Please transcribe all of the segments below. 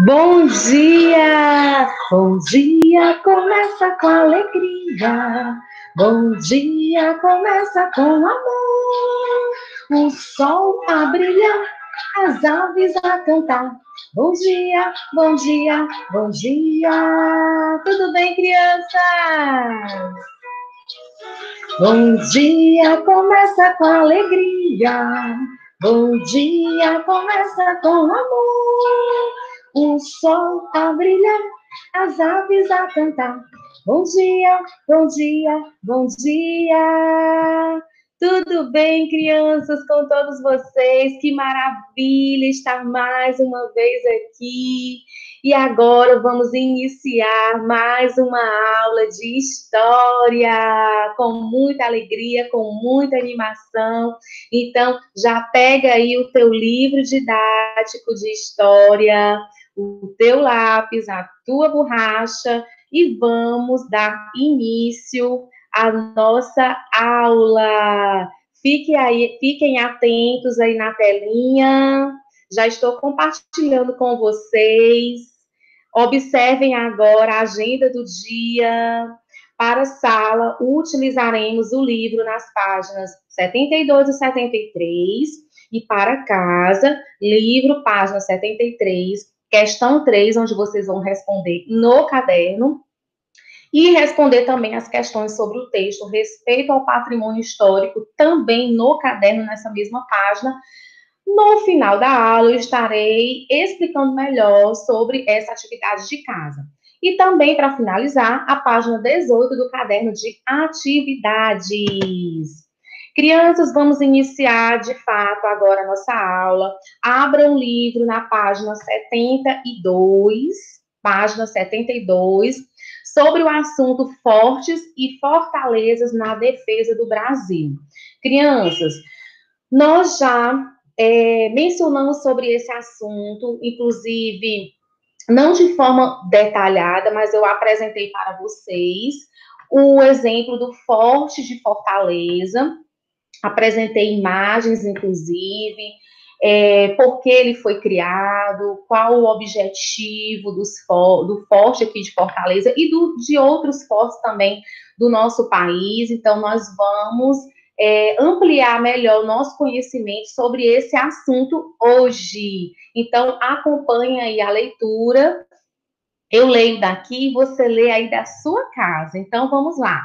Bom dia! Bom dia, começa com alegria. Bom dia, começa com amor. O sol a brilhar, as aves a cantar. Bom dia, bom dia, bom dia. Tudo bem, crianças? Bom dia, começa com alegria. Bom dia, começa com amor. O sol a brilhar, as aves a cantar. Bom dia, bom dia, bom dia. Tudo bem, crianças, com todos vocês? Que maravilha estar mais uma vez aqui. E agora vamos iniciar mais uma aula de história, com muita alegria, com muita animação. Então, já pega aí o teu livro didático de história, o teu lápis, a tua borracha, e vamos dar início à nossa aula. Fiquem atentos aí na telinha. Já estou compartilhando com vocês. Observem agora a agenda do dia. Para a sala, utilizaremos o livro nas páginas 72 e 73. E para casa, livro, página 73, questão 3, onde vocês vão responder no caderno. E responder também as questões sobre o texto, respeito ao patrimônio histórico, também no caderno, nessa mesma página. No final da aula, eu estarei explicando melhor sobre essa atividade de casa. E também, para finalizar, a página 18 do caderno de atividades. Crianças, vamos iniciar de fato agora a nossa aula. Abra um livro na página 72, sobre o assunto fortes e fortalezas na defesa do Brasil. Crianças, nós já mencionamos sobre esse assunto, inclusive, não de forma detalhada, mas eu apresentei para vocês o exemplo do Forte de Fortaleza, apresentei imagens, inclusive, por que ele foi criado, qual o objetivo do Forte aqui de Fortaleza e de outros fortes também do nosso país. Então, nós vamos ampliar melhor o nosso conhecimento sobre esse assunto hoje. Então, acompanhe aí a leitura. Eu leio daqui e você lê aí da sua casa. Então, vamos lá.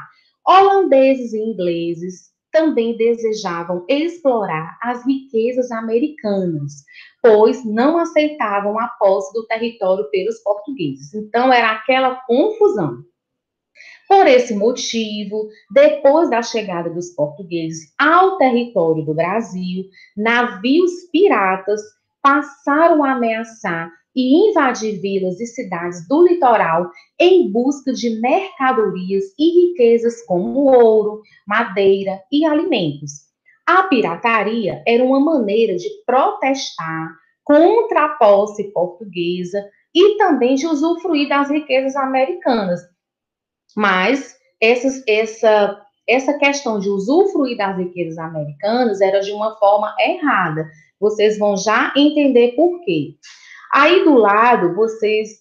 Holandeses e ingleses também desejavam explorar as riquezas americanas, pois não aceitavam a posse do território pelos portugueses. Então, era aquela confusão. Por esse motivo, depois da chegada dos portugueses ao território do Brasil, navios piratas passaram a ameaçar e invadir vilas e cidades do litoral em busca de mercadorias e riquezas como ouro, madeira e alimentos. A pirataria era uma maneira de protestar contra a posse portuguesa e também de usufruir das riquezas americanas. Mas essa questão de usufruir das riquezas americanas era de uma forma errada. Vocês vão já entender por quê. Aí do lado,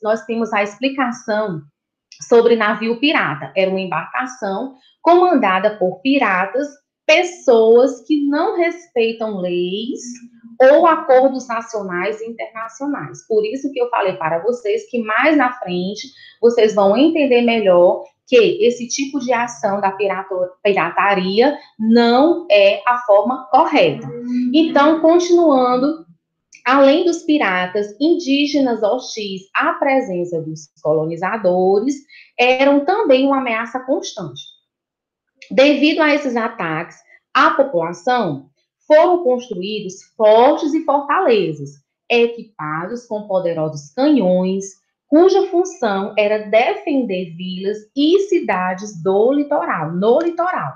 nós temos a explicação sobre navio pirata. Era uma embarcação comandada por piratas, pessoas que não respeitam leis ou acordos nacionais e internacionais. Por isso que eu falei para vocês que mais na frente vocês vão entender melhor que esse tipo de ação da pirataria não é a forma correta. Então, continuando, além dos piratas, indígenas hostis à presença dos colonizadores eram também uma ameaça constante. Devido a esses ataques à população, foram construídos fortes e fortalezas, equipados com poderosos canhões, cuja função era defender vilas e cidades do litoral, no litoral.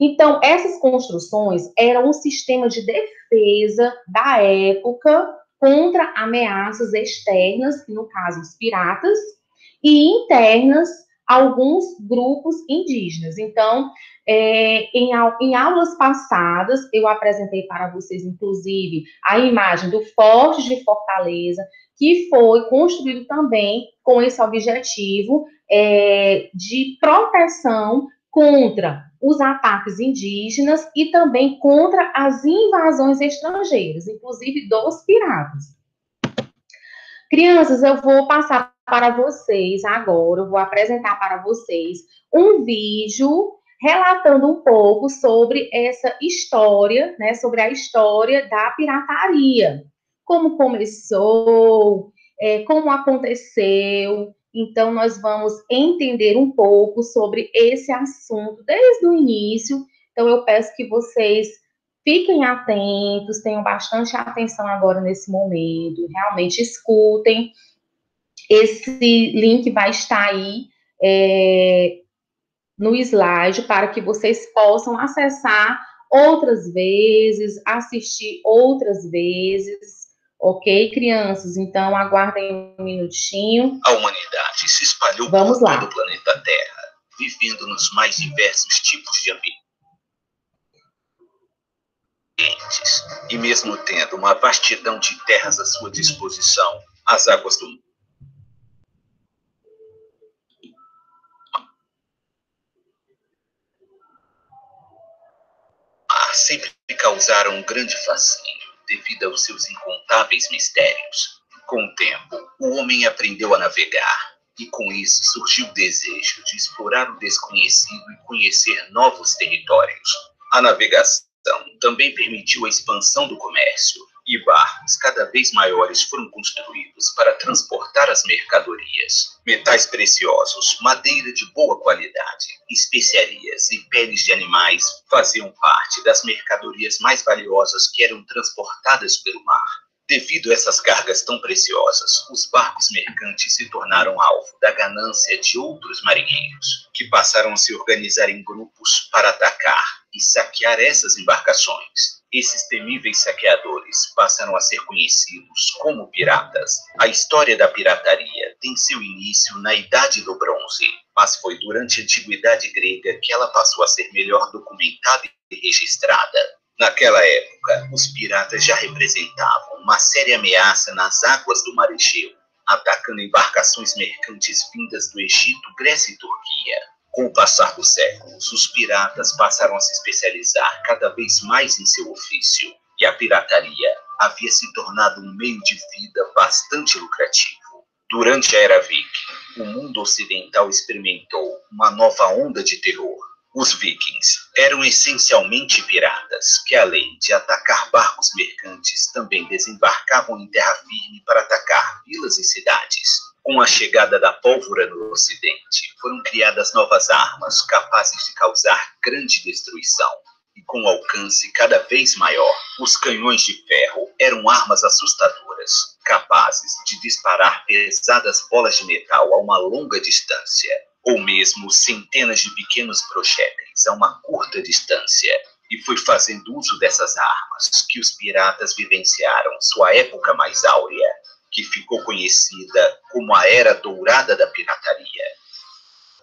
Então, essas construções eram um sistema de defesa da época contra ameaças externas, no caso os piratas, e internas, alguns grupos indígenas. Então, em aulas passadas, eu apresentei para vocês, inclusive, a imagem do Forte de Fortaleza, que foi construído também com esse objetivo de proteção contra os ataques indígenas e também contra as invasões estrangeiras, inclusive dos piratas. Crianças, eu vou passar para vocês agora, eu vou apresentar para vocês um vídeo relatando um pouco sobre essa história, né, sobre a história da pirataria, como começou, como aconteceu. Então, nós vamos entender um pouco sobre esse assunto desde o início. Então, eu peço que vocês fiquem atentos, tenham bastante atenção agora nesse momento, realmente escutem. Esse link vai estar aí no slide para que vocês possam acessar outras vezes, assistir outras vezes, ok, crianças? Então, aguardem um minutinho. A humanidade se espalhou por todo o planeta Terra, vivendo nos mais diversos tipos de ambientes. E mesmo tendo uma vastidão de terras à sua disposição, as águas do mar sempre causaram um grande fascínio devido aos seus incontáveis mistérios. Com o tempo, o homem aprendeu a navegar e com isso surgiu o desejo de explorar o desconhecido e conhecer novos territórios. A navegação também permitiu a expansão do comércio e barcos cada vez maiores foram construídos para transportar as mercadorias. Metais preciosos, madeira de boa qualidade, especiarias e peles de animais faziam parte das mercadorias mais valiosas que eram transportadas pelo mar. Devido a essas cargas tão preciosas, os barcos mercantes se tornaram alvo da ganância de outros marinheiros, que passaram a se organizar em grupos para atacar e saquear essas embarcações. Esses temíveis saqueadores passaram a ser conhecidos como piratas. A história da pirataria tem seu início na Idade do Bronze, mas foi durante a Antiguidade Grega que ela passou a ser melhor documentada e registrada. Naquela época, os piratas já representavam uma séria ameaça nas águas do Mar Egeu, atacando embarcações mercantes vindas do Egito, Grécia e Turquia. Com o passar dos séculos, os piratas passaram a se especializar cada vez mais em seu ofício, e a pirataria havia se tornado um meio de vida bastante lucrativo. Durante a Era Viking, o mundo ocidental experimentou uma nova onda de terror. Os vikings eram essencialmente piratas, que além de atacar barcos mercantes, também desembarcavam em terra firme para atacar vilas e cidades. Com a chegada da pólvora no Ocidente, foram criadas novas armas capazes de causar grande destruição. E com alcance cada vez maior, os canhões de ferro eram armas assustadoras, capazes de disparar pesadas bolas de metal a uma longa distância, ou mesmo centenas de pequenos projéteis a uma curta distância. E foi fazendo uso dessas armas que os piratas vivenciaram sua época mais áurea, que ficou conhecida como a Era Dourada da Pirataria.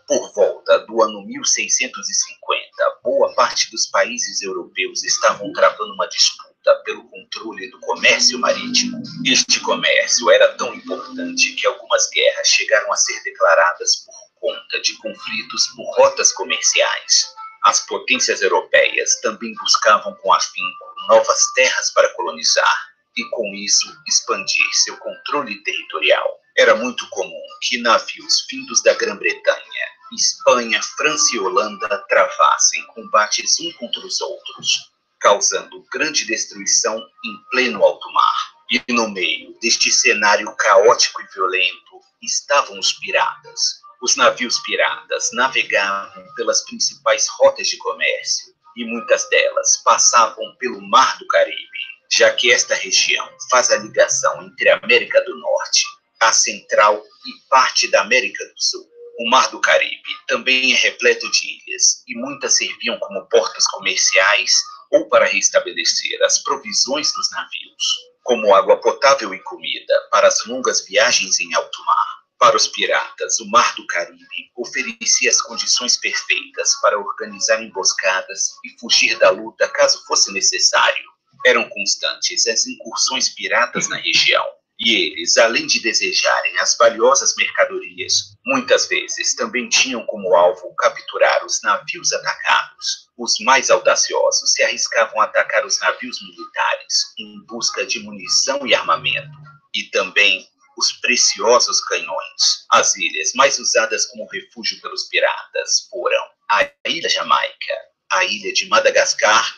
Por volta do ano 1650, boa parte dos países europeus estavam travando uma disputa pelo controle do comércio marítimo. Este comércio era tão importante que algumas guerras chegaram a ser declaradas por conta de conflitos por rotas comerciais. As potências europeias também buscavam com afinco novas terras para colonizar e, com isso, expandir seu controle territorial. Era muito comum que navios vindos da Grã-Bretanha, Espanha, França e Holanda travassem combates uns contra os outros, causando grande destruição em pleno alto mar. E no meio deste cenário caótico e violento estavam os piratas. Os navios piratas navegavam pelas principais rotas de comércio e muitas delas passavam pelo Mar do Caribe, já que esta região faz a ligação entre a América do Norte, a Central e parte da América do Sul. O Mar do Caribe também é repleto de ilhas e muitas serviam como portos comerciais ou para restabelecer as provisões dos navios, como água potável e comida para as longas viagens em alto mar. Para os piratas, o Mar do Caribe oferecia as condições perfeitas para organizar emboscadas e fugir da luta caso fosse necessário. Eram constantes as incursões piratas na região, E eles, além de desejarem as valiosas mercadorias, muitas vezes também tinham como alvo capturar os navios atacados. Os mais audaciosos se arriscavam a atacar os navios militares em busca de munição e armamento, e também os preciosos canhões. As ilhas mais usadas como refúgio pelos piratas foram a Ilha Jamaica, a Ilha de Madagascar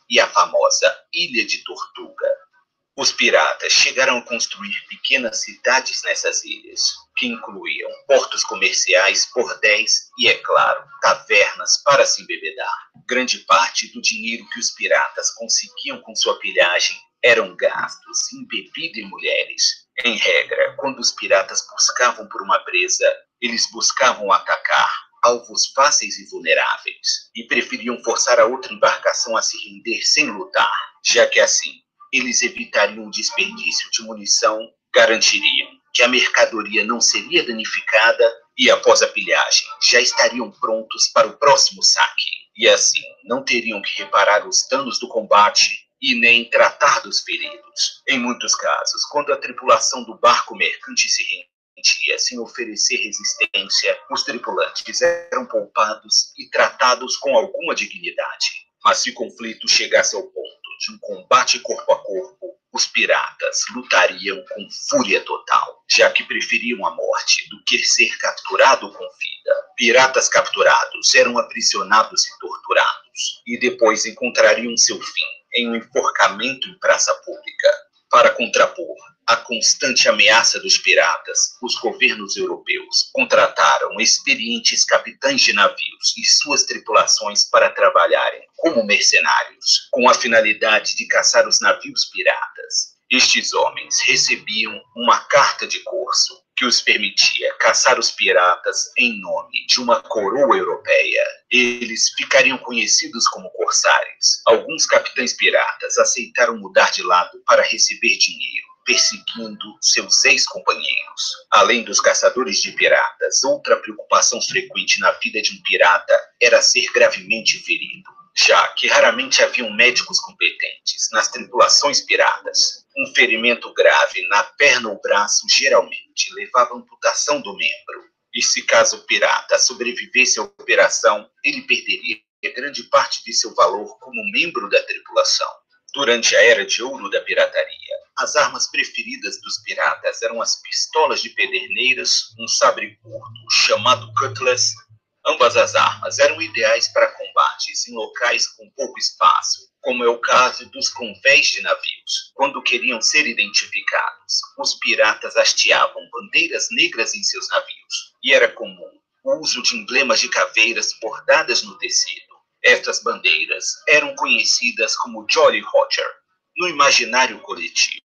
e a famosa Ilha de Tortuga. Os piratas chegaram a construir pequenas cidades nessas ilhas, que incluíam portos comerciais, bordéis e, é claro, tavernas para se embebedar. Grande parte do dinheiro que os piratas conseguiam com sua pilhagem eram gastos em bebida e mulheres. Em regra, quando os piratas buscavam por uma presa, eles buscavam atacar alvos fáceis e vulneráveis, e preferiam forçar a outra embarcação a se render sem lutar, já que assim eles evitariam o desperdício de munição, garantiriam que a mercadoria não seria danificada e, após a pilhagem, já estariam prontos para o próximo saque. E assim, não teriam que reparar os danos do combate e nem tratar dos feridos. Em muitos casos, quando a tripulação do barco mercante se rendia sem oferecer resistência, os tripulantes eram poupados e tratados com alguma dignidade. Mas se o conflito chegasse ao ponto de um combate corpo a corpo, os piratas lutariam com fúria total, já que preferiam a morte do que ser capturado com vida. Piratas capturados eram aprisionados e torturados, e depois encontrariam seu fim em um enforcamento em praça pública. Para contrapor a constante ameaça dos piratas, os governos europeus contrataram experientes capitães de navios e suas tripulações para trabalharem como mercenários, com a finalidade de caçar os navios piratas. Estes homens recebiam uma carta de curso que os permitia caçar os piratas em nome de uma coroa europeia. Eles ficariam conhecidos como corsários. Alguns capitães piratas aceitaram mudar de lado para receber dinheiro, perseguindo seus ex-companheiros. Além dos caçadores de piratas, outra preocupação frequente na vida de um pirata era ser gravemente ferido, já que raramente haviam médicos competentes nas tripulações piratas. Um ferimento grave na perna ou braço geralmente levava à amputação do membro, e se caso o pirata sobrevivesse à operação, ele perderia grande parte de seu valor como membro da tripulação. Durante a era de ouro da pirataria, as armas preferidas dos piratas eram as pistolas de pederneiras, um sabre curto chamado cutlass. Ambas as armas eram ideais para combates em locais com pouco espaço, como é o caso dos convéis de navios. Quando queriam ser identificados, os piratas hasteavam bandeiras negras em seus navios, e era comum o uso de emblemas de caveiras bordadas no tecido. Estas bandeiras eram conhecidas como Jolly Roger. No imaginário coletivo,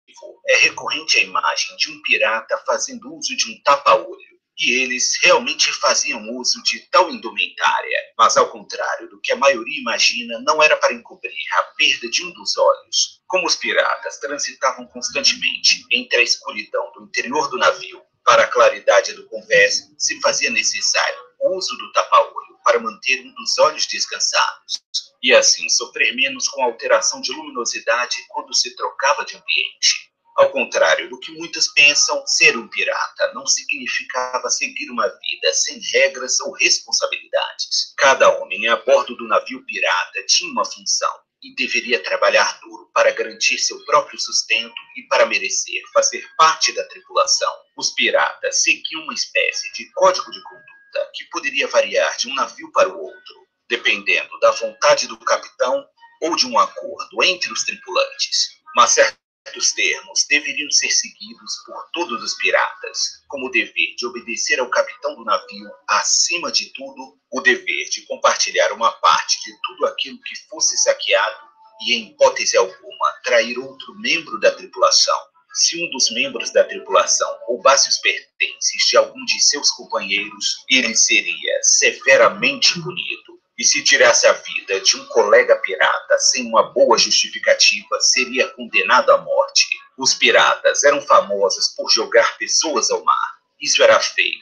é recorrente a imagem de um pirata fazendo uso de um tapa-olho, e eles realmente faziam uso de tal indumentária, mas ao contrário do que a maioria imagina, não era para encobrir a perda de um dos olhos. Como os piratas transitavam constantemente entre a escuridão do interior do navio para a claridade do convés, se fazia necessário o uso do tapa-olho para manter um dos olhos descansados, e assim sofrer menos com a alteração de luminosidade quando se trocava de ambiente. Ao contrário do que muitos pensam, ser um pirata não significava seguir uma vida sem regras ou responsabilidades. Cada homem a bordo do navio pirata tinha uma função e deveria trabalhar duro para garantir seu próprio sustento e para merecer fazer parte da tripulação. Os piratas seguiam uma espécie de código de conduta que poderia variar de um navio para o outro, dependendo da vontade do capitão ou de um acordo entre os tripulantes. Mas certos termos deveriam ser seguidos por todos os piratas, como o dever de obedecer ao capitão do navio, acima de tudo, o dever de compartilhar uma parte de tudo aquilo que fosse saqueado e, em hipótese alguma, trair outro membro da tripulação. Se um dos membros da tripulação roubasse os pertences de algum de seus companheiros, ele seria severamente punido. E se tirasse a vida de um colega pirata sem uma boa justificativa, seria condenado à morte. Os piratas eram famosos por jogar pessoas ao mar. Isso era feito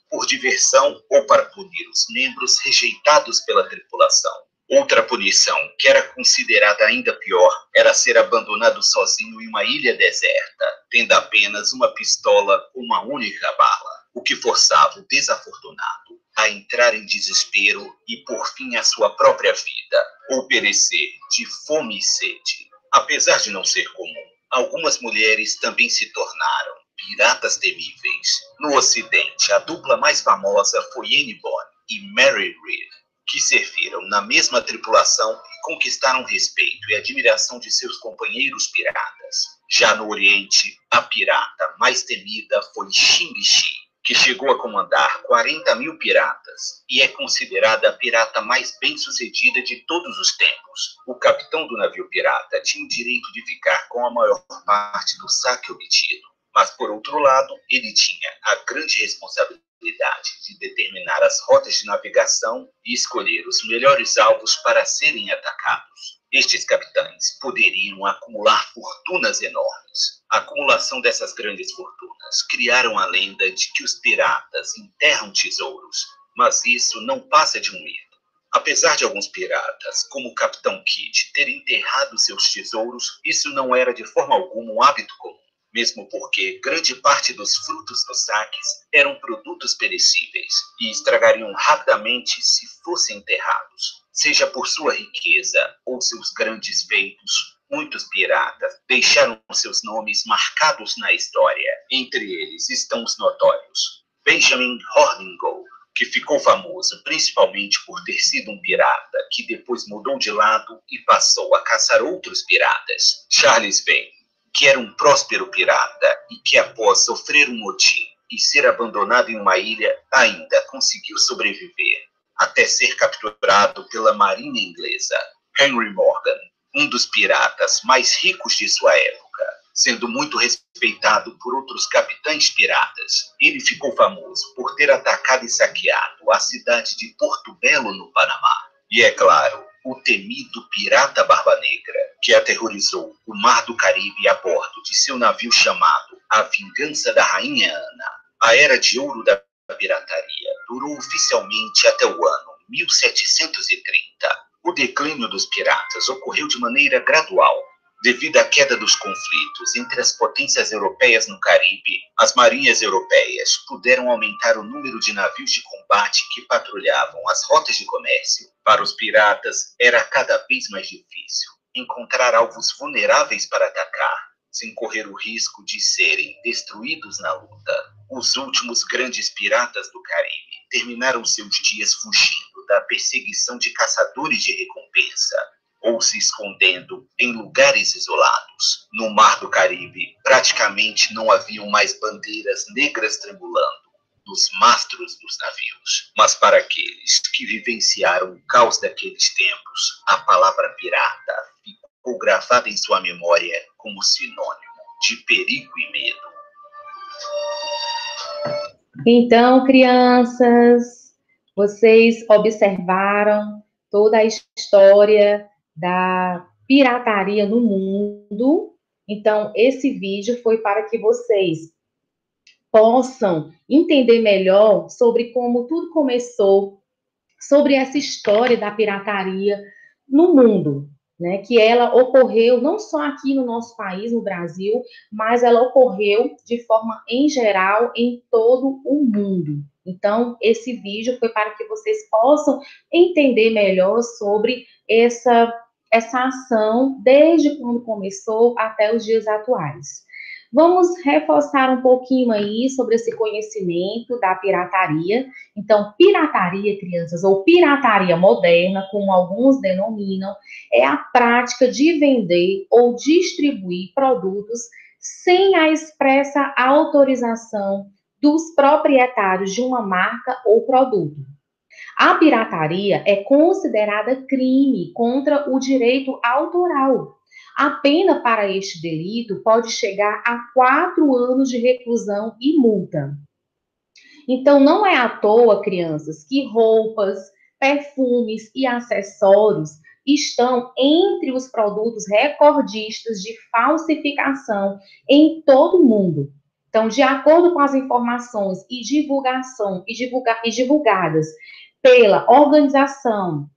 por diversão ou para punir os membros rejeitados pela tripulação. Outra punição, que era considerada ainda pior, era ser abandonado sozinho em uma ilha deserta, tendo apenas uma pistola ou uma única bala, o que forçava o desafortunado a entrar em desespero e por fim a sua própria vida, ou perecer de fome e sede. Apesar de não ser comum, algumas mulheres também se tornaram piratas temíveis. No Ocidente, a dupla mais famosa foi Anne Bonny e Mary Read, que serviram na mesma tripulação e conquistaram o respeito e admiração de seus companheiros piratas. Já no Oriente, a pirata mais temida foi Xing-Shi, que chegou a comandar 40.000 piratas e é considerada a pirata mais bem-sucedida de todos os tempos. O capitão do navio pirata tinha o direito de ficar com a maior parte do saque obtido, mas, por outro lado, ele tinha a grande responsabilidade de determinar as rotas de navegação e escolher os melhores alvos para serem atacados. Estes capitães poderiam acumular fortunas enormes. A acumulação dessas grandes fortunas criaram a lenda de que os piratas enterram tesouros, mas isso não passa de um mito. Apesar de alguns piratas, como o Capitão Kidd, terem enterrado seus tesouros, isso não era de forma alguma um hábito comum, mesmo porque grande parte dos frutos dos saques eram produtos perecíveis e estragariam rapidamente se fossem enterrados. Seja por sua riqueza ou seus grandes feitos, muitos piratas deixaram seus nomes marcados na história. Entre eles estão os notórios Benjamin Hornigold, que ficou famoso principalmente por ter sido um pirata que depois mudou de lado e passou a caçar outros piratas. Charles Vane, que era um próspero pirata e que, após sofrer um motim e ser abandonado em uma ilha, ainda conseguiu sobreviver, até ser capturado pela marinha inglesa. Henry Morgan, um dos piratas mais ricos de sua época, sendo muito respeitado por outros capitães piratas. Ele ficou famoso por ter atacado e saqueado a cidade de Porto Belo, no Panamá. E, é claro, o temido pirata Barba Negra, que aterrorizou o Mar do Caribe a bordo de seu navio chamado A Vingança da Rainha Ana. A Era de Ouro da pirataria durou oficialmente até o ano 1730. O declínio dos piratas ocorreu de maneira gradual. Devido à queda dos conflitos entre as potências europeias no Caribe, as marinhas europeias puderam aumentar o número de navios de combate que patrulhavam as rotas de comércio. Para os piratas, era cada vez mais difícil encontrar alvos vulneráveis para atacar, sem correr o risco de serem destruídos na luta. Os últimos grandes piratas do Caribe terminaram seus dias fugindo da perseguição de caçadores de recompensa, ou se escondendo em lugares isolados. No Mar do Caribe, praticamente não haviam mais bandeiras negras tremulando nos mastros dos navios. Mas para aqueles que vivenciaram o caos daqueles tempos, a palavra pirata ficou gravada em sua memória como sinônimo de perigo e medo. Então, crianças, vocês observaram toda a história da pirataria no mundo. Então, esse vídeo foi para que vocês possam entender melhor sobre como tudo começou, sobre essa história da pirataria no mundo, né? Que ela ocorreu não só aqui no nosso país, no Brasil, mas ela ocorreu de forma em geral em todo o mundo. Então, esse vídeo foi para que vocês possam entender melhor sobre essa ação desde quando começou até os dias atuais. Vamos reforçar um pouquinho aí sobre esse conhecimento da pirataria. Então, pirataria, crianças, ou pirataria moderna, como alguns denominam, é a prática de vender ou distribuir produtos sem a expressa autorização dos proprietários de uma marca ou produto. A pirataria é considerada crime contra o direito autoral. A pena para este delito pode chegar a 4 anos de reclusão e multa. Então, não é à toa, crianças, que roupas, perfumes e acessórios estão entre os produtos recordistas de falsificação em todo o mundo. Então, de acordo com as informações e divulgadas pela Organização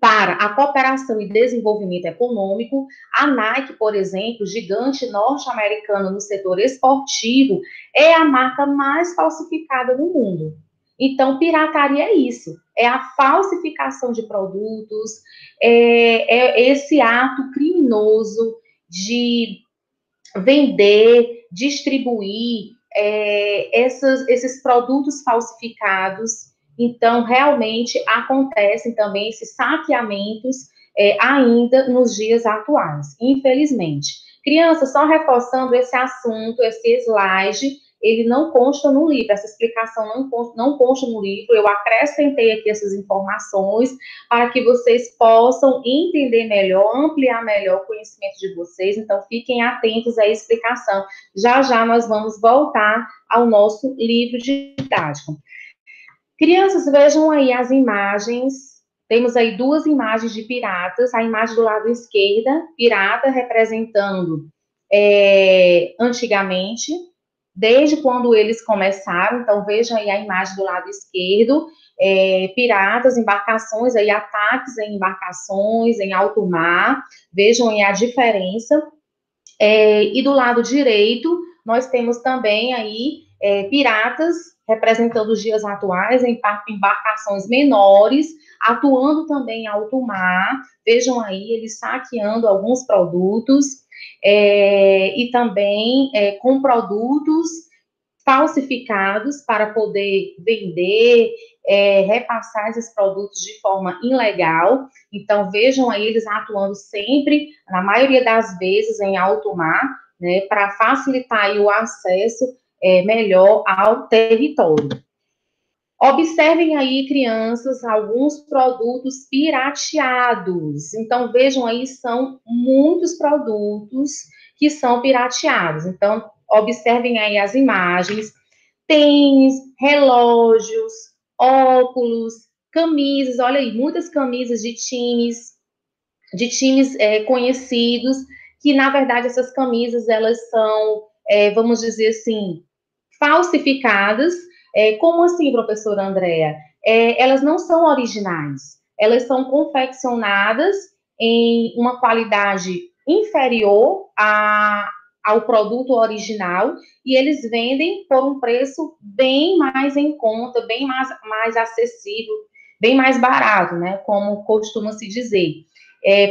para a cooperação e desenvolvimento econômico. A Nike, por exemplo, gigante norte-americana no setor esportivo, é a marca mais falsificada do mundo. Então, pirataria é isso, é a falsificação de produtos, é esse ato criminoso de vender, distribuir esses produtos falsificados. Então, realmente acontecem também esses saqueamentos ainda nos dias atuais, infelizmente. Crianças, só reforçando esse assunto, esse slide, ele não consta no livro, essa explicação não consta no livro, eu acrescentei aqui essas informações para que vocês possam entender melhor, ampliar melhor o conhecimento de vocês, então fiquem atentos à explicação. Já já nós vamos voltar ao nosso livro didático. Crianças, vejam aí as imagens. Temos aí duas imagens de piratas. A imagem do lado esquerda, pirata representando antigamente, desde quando eles começaram. Então, vejam aí a imagem do lado esquerdo. Piratas, embarcações, aí, ataques em embarcações, em alto mar. Vejam aí a diferença. E do lado direito, nós temos também aí piratas representando os dias atuais em embarcações menores, atuando também em alto mar. Vejam aí, eles saqueando alguns produtos e também com produtos falsificados para poder vender, repassar esses produtos de forma ilegal. Então, vejam aí eles atuando sempre, na maioria das vezes, em alto mar, né, para facilitar aí o acesso melhor ao território. Observem aí, crianças, alguns produtos pirateados. Então, vejam aí, são muitos produtos que são pirateados. Então, observem aí as imagens. Tênis, relógios, óculos, camisas. Olha aí, muitas camisas de times conhecidos, que, na verdade, essas camisas, elas são, vamos dizer assim, falsificadas. Como assim, professora Andréa? Elas não são originais, elas são confeccionadas em uma qualidade inferior ao produto original e eles vendem por um preço bem mais em conta, bem mais acessível, bem mais barato, né? Como costuma se dizer.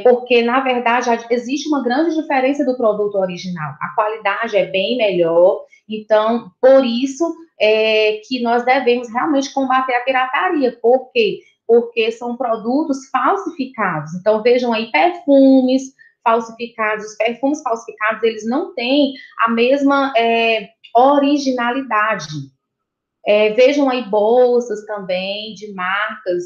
Porque, na verdade, existe uma grande diferença do produto original. A qualidade é bem melhor, então, por isso que nós devemos realmente combater a pirataria. Por quê? Porque são produtos falsificados. Então, vejam aí, perfumes falsificados. Os perfumes falsificados, eles não têm a mesma originalidade. Vejam aí bolsas também de marcas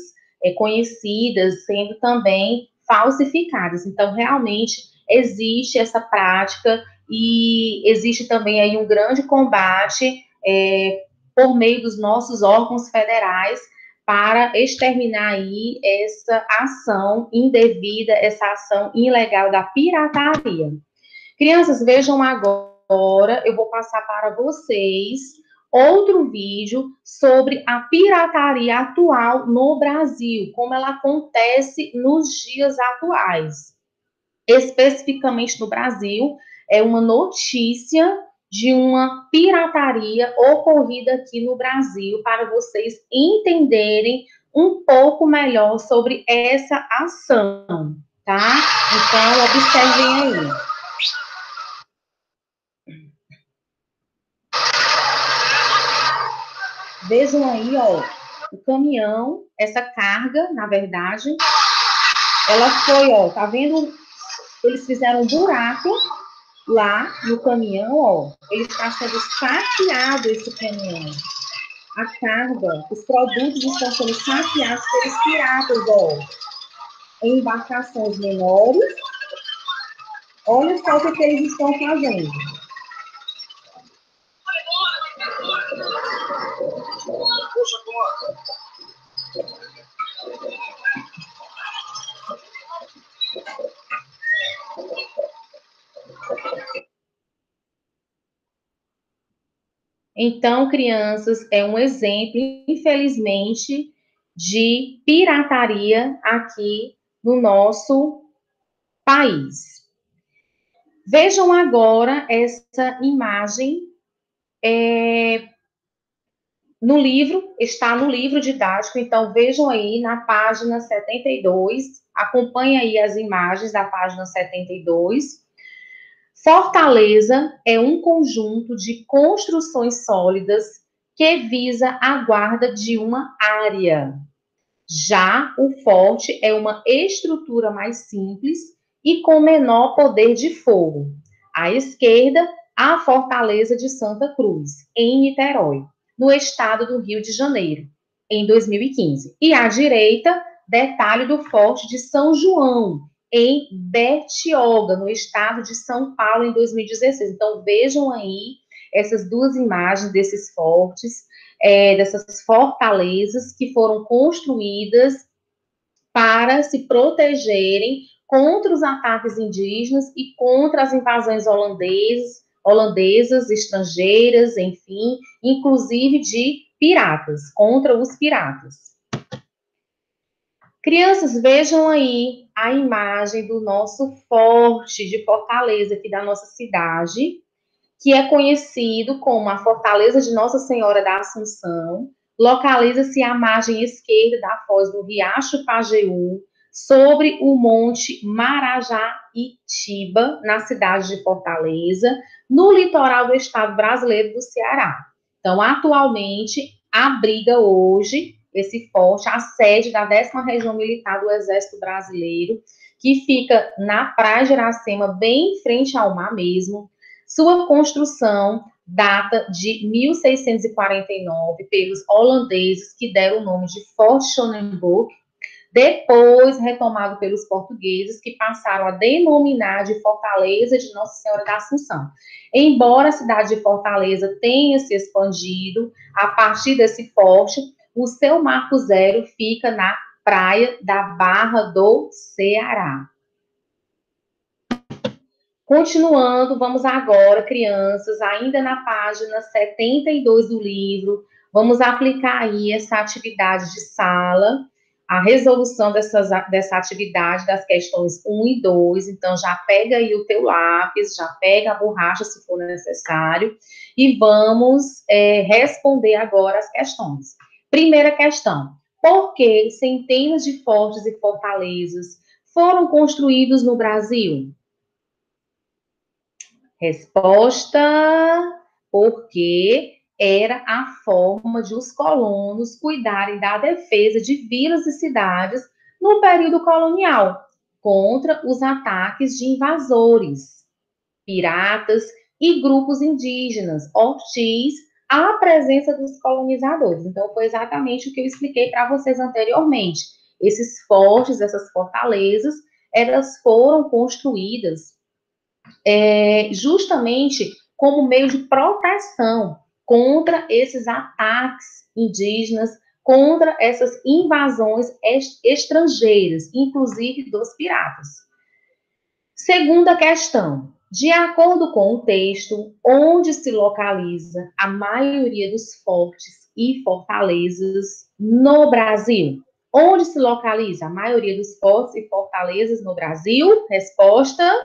conhecidas sendo também falsificadas. Então, realmente, existe essa prática e existe também aí um grande combate por meio dos nossos órgãos federais para exterminar aí essa ação indevida, essa ação ilegal da pirataria. Crianças, vejam agora, eu vou passar para vocês outro vídeo sobre a pirataria atual no Brasil, como ela acontece nos dias atuais. Especificamente no Brasil, é uma notícia de uma pirataria ocorrida aqui no Brasil, para vocês entenderem um pouco melhor sobre essa ação, tá? Então, observem aí. Vejam aí, ó, o caminhão, essa carga, na verdade, ela foi, ó, tá vendo? Eles fizeram um buraco lá no caminhão, ó. Ele está sendo saqueado, esse caminhão. A carga, os produtos estão sendo saqueados pelos piratas, ó. Em embarcações menores. Olha só o que eles estão fazendo. Então, crianças, é um exemplo, infelizmente, de pirataria aqui no nosso país. Vejam agora essa imagem no livro, está no livro didático, então vejam aí na página 72, acompanhem aí as imagens da página 72. Fortaleza é um conjunto de construções sólidas que visa a guarda de uma área. Já o forte é uma estrutura mais simples e com menor poder de fogo. À esquerda, a Fortaleza de Santa Cruz, em Niterói, no estado do Rio de Janeiro, em 2015. E à direita, detalhe do Forte de São João, em Bertioga, no estado de São Paulo, em 2016. Então, vejam aí essas duas imagens desses fortes, dessas fortalezas que foram construídas para se protegerem contra os ataques indígenas e contra as invasões holandesas, estrangeiras, enfim, inclusive de piratas, contra os piratas. Crianças, vejam aí a imagem do nosso forte de Fortaleza, aqui da nossa cidade, que é conhecido como a Fortaleza de Nossa Senhora da Assunção. Localiza-se à margem esquerda da foz do Riacho Pajeú, sobre o Monte Marajaítiba, na cidade de Fortaleza, no litoral do estado brasileiro do Ceará. Então, atualmente, abriga hoje esse forte, a sede da 10ª Região Militar do Exército Brasileiro, que fica na Praia de Iracema, bem em frente ao mar mesmo. Sua construção data de 1649 pelos holandeses, que deram o nome de Fort Schonenburg, depois retomado pelos portugueses, que passaram a denominar de Fortaleza de Nossa Senhora da Assunção. Embora a cidade de Fortaleza tenha se expandido a partir desse forte, o seu marco zero fica na praia da Barra do Ceará. Continuando, vamos agora, crianças, ainda na página 72 do livro, vamos aplicar aí essa atividade de sala, a resolução dessa atividade das questões 1 e 2. Então, já pega aí o teu lápis, já pega a borracha, se for necessário, e vamos responder agora as questões. Primeira questão: por que centenas de fortes e fortalezas foram construídos no Brasil? Resposta: porque era a forma de os colonos cuidarem da defesa de vilas e cidades no período colonial, contra os ataques de invasores, piratas e grupos indígenas, hostis à presença dos colonizadores. Então, foi exatamente o que eu expliquei para vocês anteriormente. Esses fortes, essas fortalezas, elas foram construídas justamente como meio de proteção contra esses ataques indígenas, contra essas invasões estrangeiras, inclusive dos piratas. Segunda questão: de acordo com o texto, onde se localiza a maioria dos fortes e fortalezas no Brasil? Onde se localiza a maioria dos fortes e fortalezas no Brasil? Resposta: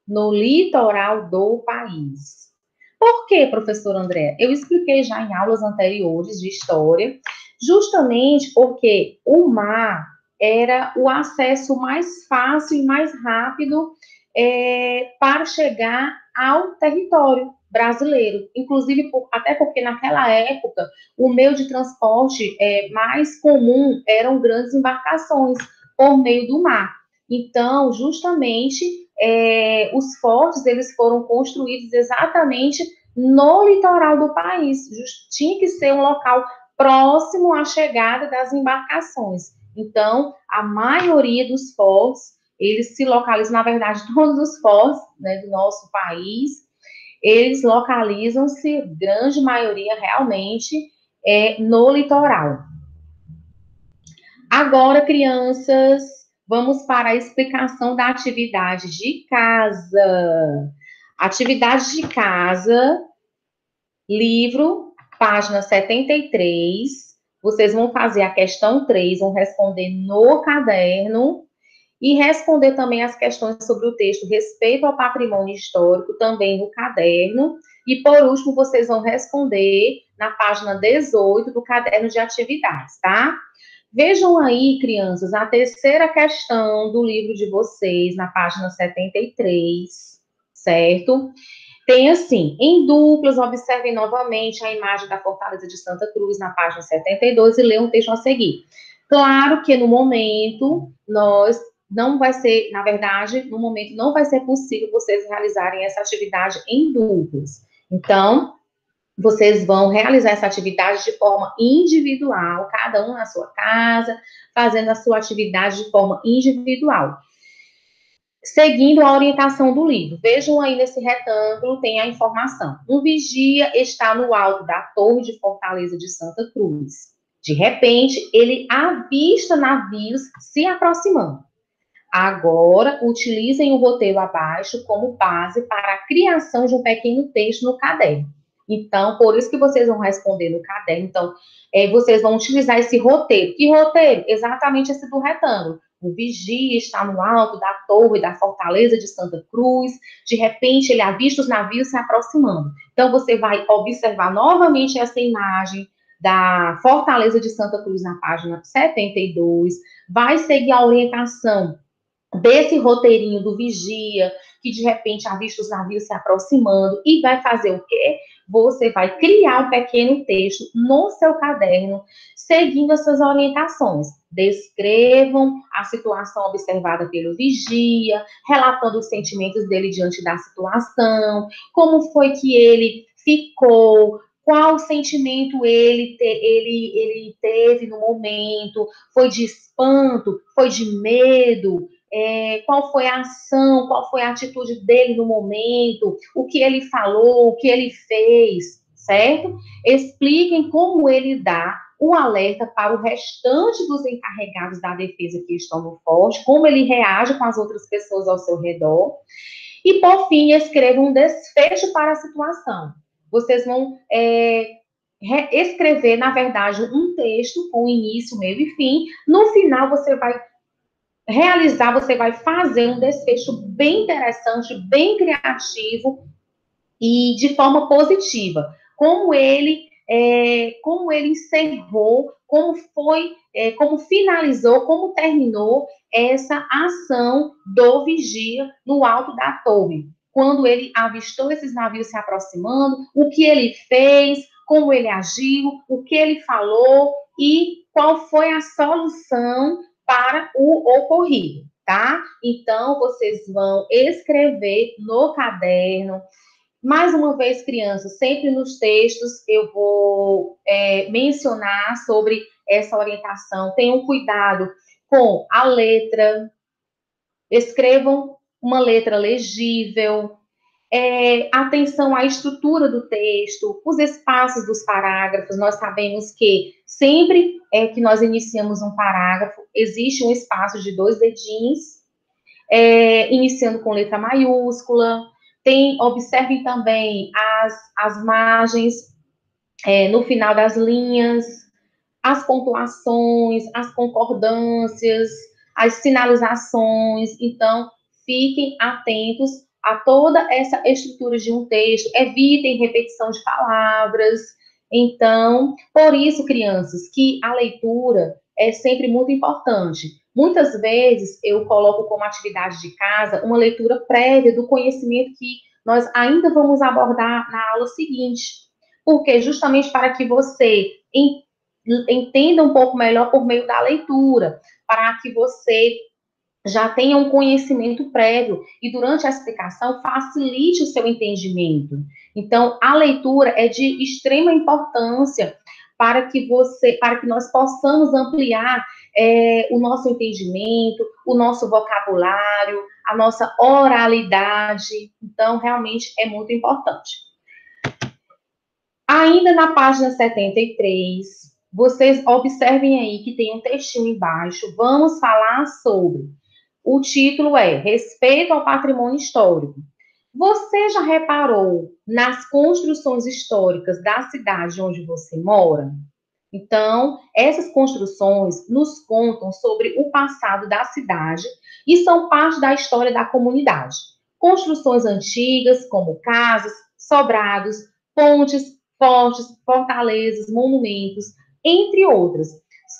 no litoral do país. Por quê, professor André? Eu expliquei já em aulas anteriores de história, justamente porque o mar era o acesso mais fácil e mais rápido para chegar ao território brasileiro. Inclusive, até porque naquela época, o meio de transporte mais comum eram grandes embarcações por meio do mar. Então, justamente, os fortes, eles foram construídos exatamente no litoral do país. Tinha que ser um local próximo à chegada das embarcações. Então, a maioria dos fortes, eles se localizam, na verdade, todos os fortes, né, do nosso país, eles localizam-se, grande maioria, realmente, no litoral. Agora, crianças, vamos para a explicação da atividade de casa. Atividade de casa, livro, página 73. Vocês vão fazer a questão 3, vão responder no caderno. e responder também as questões sobre o texto Respeito ao Patrimônio Histórico, também no caderno. E, por último, vocês vão responder na página 18 do caderno de atividades, tá? Vejam aí, crianças, a terceira questão do livro de vocês, na página 73, certo? Tem assim, em duplas, observem novamente a imagem da Fortaleza de Santa Cruz na página 72 e leiam o texto a seguir. Claro que no momento, não vai ser, na verdade, no momento não vai ser possível vocês realizarem essa atividade em duplas. Então, vocês vão realizar essa atividade de forma individual, cada um na sua casa, fazendo a sua atividade de forma individual, seguindo a orientação do livro. Vejam aí nesse retângulo, tem a informação. Um vigia está no alto da torre de Fortaleza de Santa Cruz. De repente, ele avista navios se aproximando. Agora, utilizem o roteiro abaixo como base para a criação de um pequeno texto no caderno. Então, por isso que vocês vão responder no caderno. Então, vocês vão utilizar esse roteiro. Que roteiro? Exatamente esse do retângulo. O vigia está no alto da torre da Fortaleza de Santa Cruz. De repente, ele avista os navios se aproximando. Então, você vai observar novamente essa imagem da Fortaleza de Santa Cruz na página 72. Vai seguir a orientação desse roteirinho do vigia, que de repente avista os navios se aproximando, e vai fazer o quê? Você vai criar um pequeno texto no seu caderno, seguindo essas orientações. Descrevam a situação observada pelo vigia, relatando os sentimentos dele diante da situação, como foi que ele ficou, qual sentimento ele teve no momento, foi de espanto, foi de medo, qual foi a ação, qual foi a atitude dele no momento, o que ele falou, o que ele fez, certo? Expliquem como ele dá o alerta para o restante dos encarregados da defesa que estão no forte, como ele reage com as outras pessoas ao seu redor. E, por fim, escrevam um desfecho para a situação. Vocês vão escrever, na verdade, um texto com início, meio e fim. No final, você vai fazer um desfecho bem interessante, bem criativo e de forma positiva. Como ele encerrou, como finalizou, como terminou essa ação do vigia no alto da torre. Quando ele avistou esses navios se aproximando, o que ele fez, como ele agiu, o que ele falou e qual foi a solução para o ocorrido, tá? Então, vocês vão escrever no caderno. Mais uma vez, crianças, sempre nos textos eu vou mencionar sobre essa orientação. Tenham cuidado com a letra, escrevam uma letra legível, atenção à estrutura do texto, os espaços dos parágrafos. Nós sabemos que sempre que nós iniciamos um parágrafo, existe um espaço de 2 dedinhos, iniciando com letra maiúscula. Observem também as margens no final das linhas, as pontuações, as concordâncias, as sinalizações. Então, fiquem atentos a toda essa estrutura de um texto, evitem repetição de palavras. Então, por isso, crianças, que a leitura é sempre muito importante. Muitas vezes eu coloco como atividade de casa uma leitura prévia do conhecimento que nós ainda vamos abordar na aula seguinte, porque justamente para que você entenda um pouco melhor por meio da leitura, para que você já tenha um conhecimento prévio e durante a explicação facilite o seu entendimento. Então, a leitura é de extrema importância para que nós possamos ampliar o nosso entendimento, o nosso vocabulário, a nossa oralidade. Então, realmente é muito importante. Ainda na página 73, vocês observem aí que tem um textinho embaixo. Vamos falar sobre. O título é Respeito ao Patrimônio Histórico. Você já reparou nas construções históricas da cidade onde você mora? Então, essas construções nos contam sobre o passado da cidade e são parte da história da comunidade. Construções antigas, como casas, sobrados, pontes, fortes, fortalezas, monumentos, entre outras,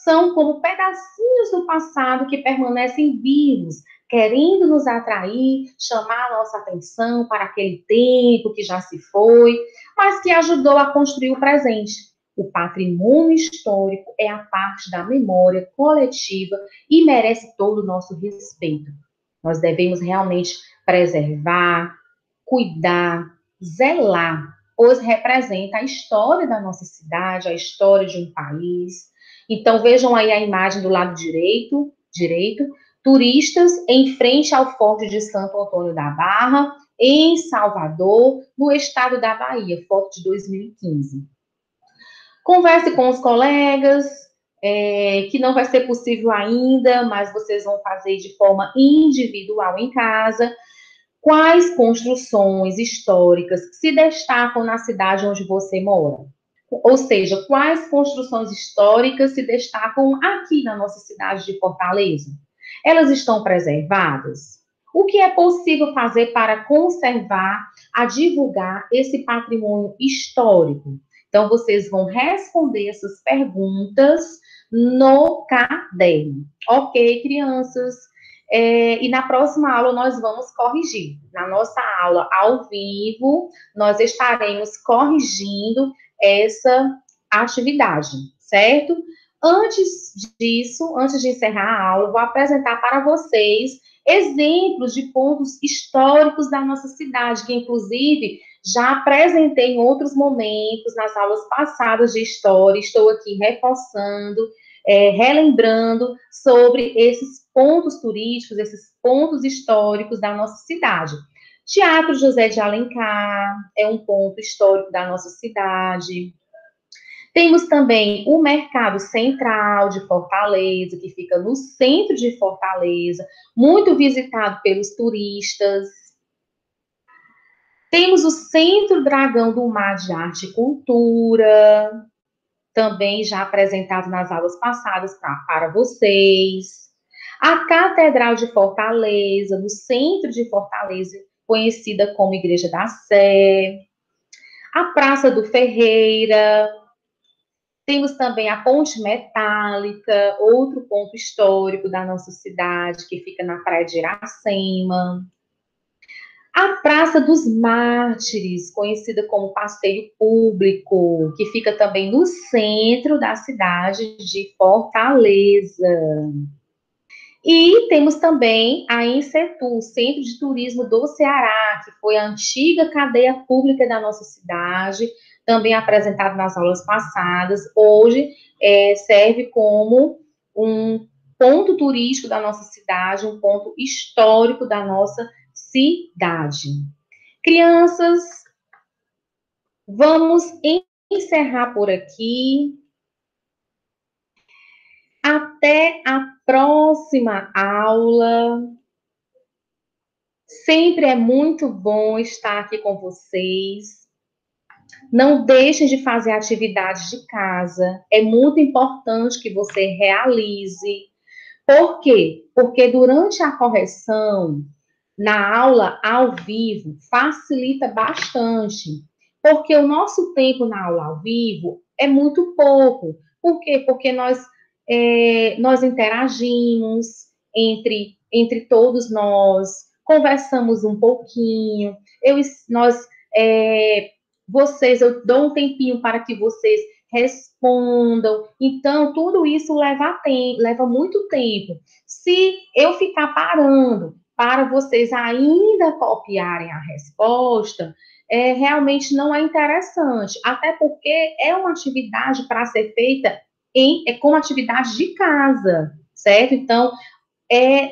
são como pedacinhos do passado que permanecem vivos, querendo nos atrair, chamar a nossa atenção para aquele tempo que já se foi, mas que ajudou a construir o presente. O patrimônio histórico é a parte da memória coletiva e merece todo o nosso respeito. Nós devemos realmente preservar, cuidar, zelar, pois representa a história da nossa cidade, a história de um país. Então, vejam aí a imagem do lado direito, turistas em frente ao Forte de Santo Antônio da Barra, em Salvador, no estado da Bahia, foto de 2015. Converse com os colegas, que não vai ser possível ainda, mas vocês vão fazer de forma individual em casa. Quais construções históricas se destacam na cidade onde você mora? Ou seja, quais construções históricas se destacam aqui na nossa cidade de Fortaleza? Elas estão preservadas? O que é possível fazer para conservar, a divulgar esse patrimônio histórico? Então, vocês vão responder essas perguntas no caderno. Ok, crianças? E na próxima aula nós vamos corrigir. Na nossa aula ao vivo, nós estaremos corrigindo essa atividade, certo? Antes disso, antes de encerrar a aula, vou apresentar para vocês exemplos de pontos históricos da nossa cidade, que inclusive já apresentei em outros momentos, nas aulas passadas de história, estou aqui reforçando, relembrando sobre esses pontos turísticos, esses pontos históricos da nossa cidade. Teatro José de Alencar é um ponto histórico da nossa cidade. Temos também o Mercado Central de Fortaleza, que fica no centro de Fortaleza, muito visitado pelos turistas. Temos o Centro Dragão do Mar de Arte e Cultura, também já apresentado nas aulas passadas para vocês. A Catedral de Fortaleza, no centro de Fortaleza, conhecida como Igreja da Sé. A Praça do Ferreira. Temos também a Ponte Metálica, outro ponto histórico da nossa cidade, que fica na Praia de Iracema. A Praça dos Mártires, conhecida como Passeio Público, que fica também no centro da cidade de Fortaleza. E temos também a Insetur, Centro de Turismo do Ceará, que foi a antiga cadeia pública da nossa cidade, também apresentado nas aulas passadas. Hoje serve como um ponto turístico da nossa cidade, um ponto histórico da nossa cidade. Crianças, vamos encerrar por aqui. Até a próxima aula. Sempre é muito bom estar aqui com vocês. Não deixem de fazer atividades de casa. É muito importante que você realize. Por quê? Porque durante a correção, na aula ao vivo, facilita bastante. Porque o nosso tempo na aula ao vivo é muito pouco. Por quê? Porque nós interagimos entre todos nós, conversamos um pouquinho, eu dou um tempinho para que vocês respondam. Então, tudo isso leva muito tempo. Se eu ficar parando para vocês ainda copiarem a resposta, realmente não é interessante, até porque é uma atividade para ser feita como atividade de casa, certo? Então,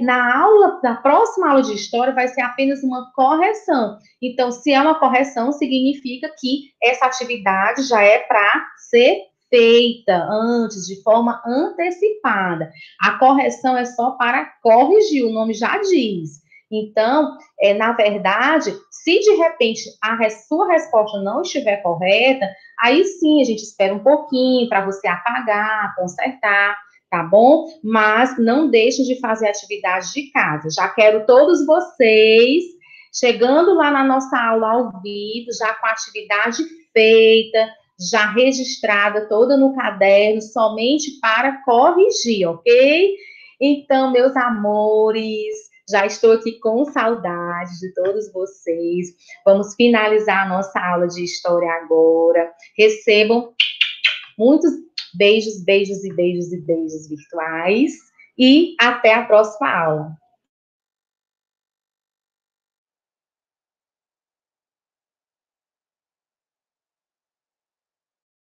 na próxima aula de história vai ser apenas uma correção. Então, se é uma correção, significa que essa atividade já é para ser feita antes, de forma antecipada. A correção é só para corrigir, o nome já diz. Então, na verdade, se de repente a sua resposta não estiver correta, aí sim a gente espera um pouquinho para você apagar, consertar, tá bom? Mas não deixem de fazer atividade de casa. Já quero todos vocês chegando lá na nossa aula ao vivo, já com a atividade feita, já registrada toda no caderno, somente para corrigir, ok? Então, meus amores, já estou aqui com saudade de todos vocês. Vamos finalizar a nossa aula de história agora. Recebam muitos beijos, beijos e beijos e beijos virtuais. E até a próxima aula.